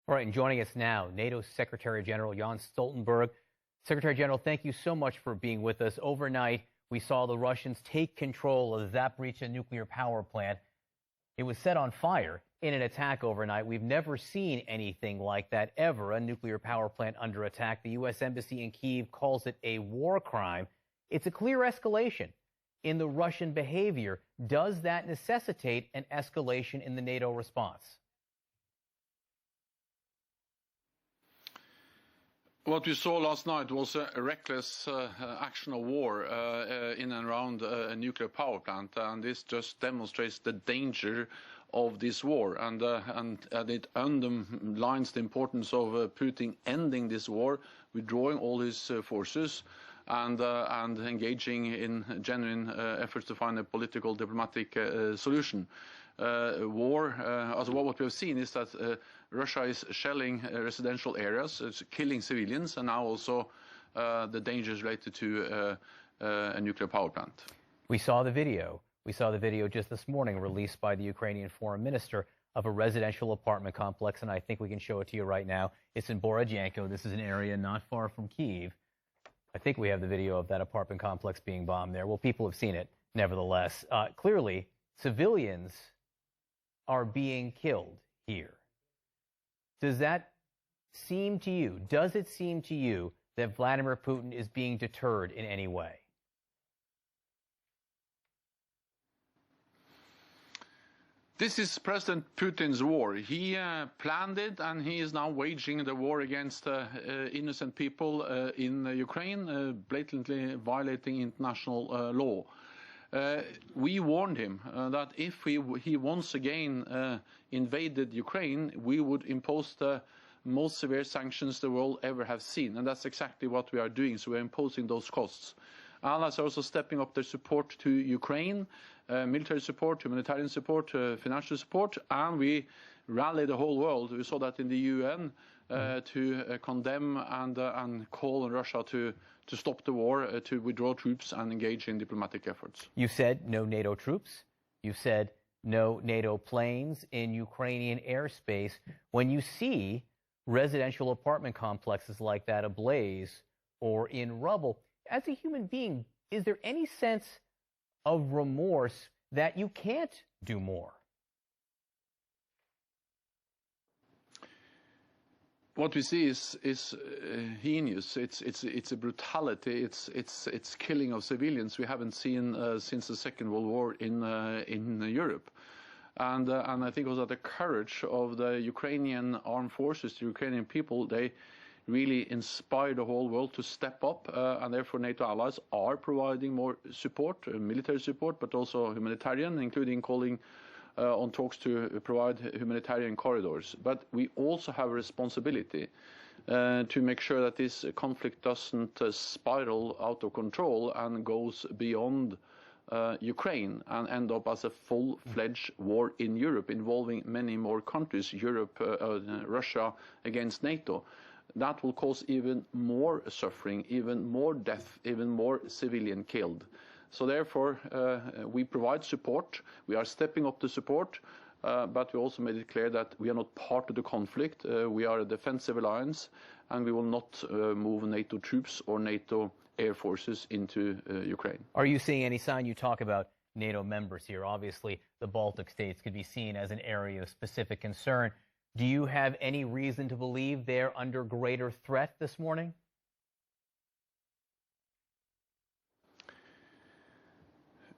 All right, and joining us now, NATO Secretary General Jens Stoltenberg. Secretary General, thank you so much for being with us. Overnight, we saw the Russians take control of the Zaporizhzhia nuclear power plant. It was set on fire in an attack overnight. We've never seen anything like that ever, a nuclear power plant under attack. The U.S. Embassy in Kyiv calls it a war crime. It's a clear escalation in the Russian behavior. Does that necessitate an escalation in the NATO response? What we saw last night was a reckless action of war in and around a nuclear power plant, and this just demonstrates the danger of this war, and it underlines the importance of Putin ending this war, withdrawing all his forces, and engaging in genuine efforts to find a political, diplomatic solution. What we have seen is that Russia is shelling residential areas, it's killing civilians, and now also the dangers related to a nuclear power plant. We saw the video. We saw the video just this morning released by the Ukrainian foreign minister of a residential apartment complex, and I think we can show it to you right now. It's in Borodyanko. This is an area not far from Kyiv. I think we have the video of that apartment complex being bombed there. Well, people have seen it, nevertheless. Clearly, civilians are being killed here. Does that seem to you, does it seem to you that Vladimir Putin is being deterred in any way? This is President Putin's war. He planned it, and he is now waging the war against innocent people in Ukraine, blatantly violating international law. We warned him that if he once again invaded Ukraine, we would impose the most severe sanctions the world ever has seen. And that's exactly what we are doing. So we're imposing those costs. Allies are also stepping up their support to Ukraine, military support, humanitarian support, financial support, and we rally the whole world. We saw that in the UN to condemn and call on Russia to stop the war, to withdraw troops and engage in diplomatic efforts. You said no NATO troops. You said no NATO planes in Ukrainian airspace. When you see residential apartment complexes like that ablaze or in rubble, as a human being, is there any sense of remorse that you can't do more? What we see is heinous. It's a brutality. It's killing of civilians we haven't seen since the Second World War in Europe, and I think also the courage of the Ukrainian armed forces, the Ukrainian people, they really inspire the whole world to step up, and therefore NATO allies are providing more support, military support, but also humanitarian, including calling on talks to provide humanitarian corridors. But we also have a responsibility to make sure that this conflict doesn't spiral out of control and goes beyond Ukraine and end up as a full-fledged war in Europe involving many more countries, Russia against NATO. That will cause even more suffering, even more death, even more civilian killed. So therefore, we provide support. We are stepping up the support, but we also made it clear that we are not part of the conflict. We are a defensive alliance, and we will not move NATO troops or NATO air forces into Ukraine. Are you seeing any sign? You talk about NATO members here. Obviously, the Baltic states could be seen as an area of specific concern. Do you have any reason to believe they're under greater threat this morning?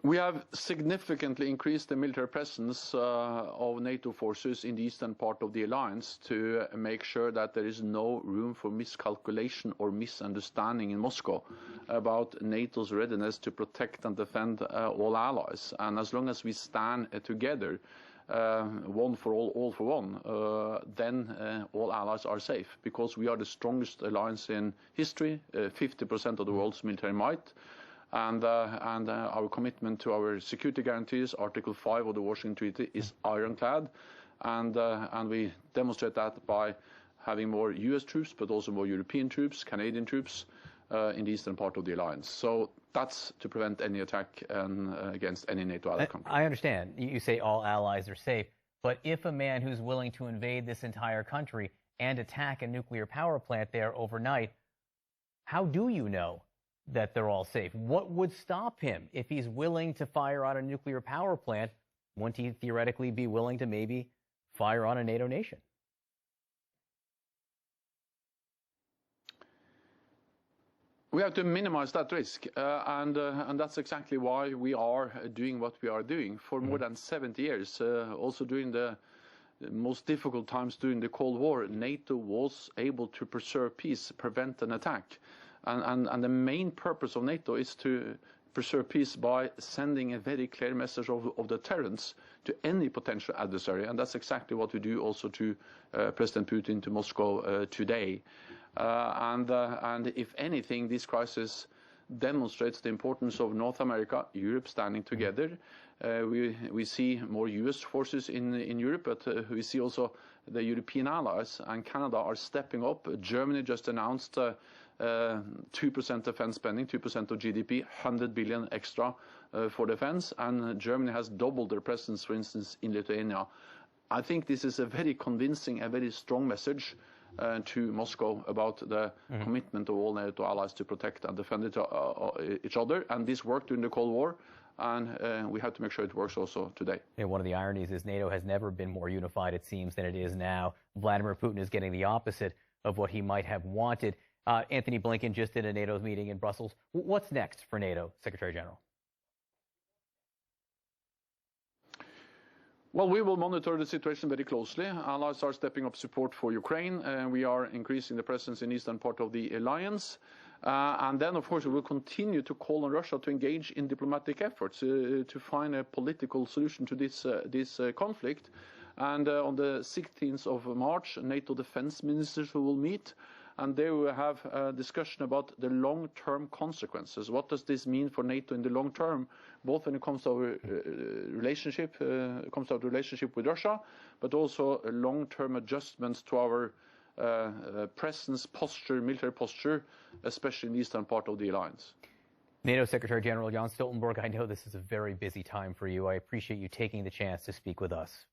We have significantly increased the military presence of NATO forces in the eastern part of the alliance to make sure that there is no room for miscalculation or misunderstanding in Moscow about NATO's readiness to protect and defend all allies. And as long as we stand together, one for all for one, then all allies are safe, because we are the strongest alliance in history, 50% of the world's military might. And our commitment to our security guarantees, Article 5 of the Washington Treaty, is ironclad, and we demonstrate that by having more U.S. troops, but also more European troops, Canadian troops in the eastern part of the alliance. So that's to prevent any attack against any NATO ally country. I understand. You say all allies are safe. But if a man who's willing to invade this entire country and attack a nuclear power plant there overnight, how do you know that they're all safe? What would stop him if he's willing to fire on a nuclear power plant? Wouldn't he theoretically be willing to maybe fire on a NATO nation? We have to minimize that risk, and that's exactly why we are doing what we are doing for more than 70 years. Also during the most difficult times during the Cold War, NATO was able to preserve peace, prevent an attack. And the main purpose of NATO is to preserve peace by sending a very clear message of deterrence to any potential adversary. And that's exactly what we do also to President Putin, to Moscow today. And if anything, this crisis demonstrates the importance of North America, Europe standing together. We see more US forces in Europe, but we see also the European allies and Canada are stepping up. Germany just announced 2% defense spending, 2% of GDP, 100 billion extra for defense, and Germany has doubled their presence, for instance, in Lithuania. I think this is a very convincing, a very strong message to Moscow about the commitment of all NATO allies to protect and defend each other. And this worked during the Cold War, and we have to make sure it works also today. Yeah, one of the ironies is NATO has never been more unified, it seems, than it is now. Vladimir Putin is getting the opposite of what he might have wanted. Anthony Blinken just did a NATO meeting in Brussels. What's next for NATO, Secretary General? Well, we will monitor the situation very closely. Allies are stepping up support for Ukraine, and we are increasing the presence in the eastern part of the alliance. And then, of course, we will continue to call on Russia to engage in diplomatic efforts to find a political solution to this conflict. And on the 16th of March, NATO defense ministers will meet, and they will have a discussion about the long-term consequences. What does this mean for NATO in the long term, both when it comes to our relationship with Russia, but also long-term adjustments to our presence, posture, military posture, especially in the eastern part of the alliance. NATO Secretary General Jens Stoltenberg, I know this is a very busy time for you. I appreciate you taking the chance to speak with us.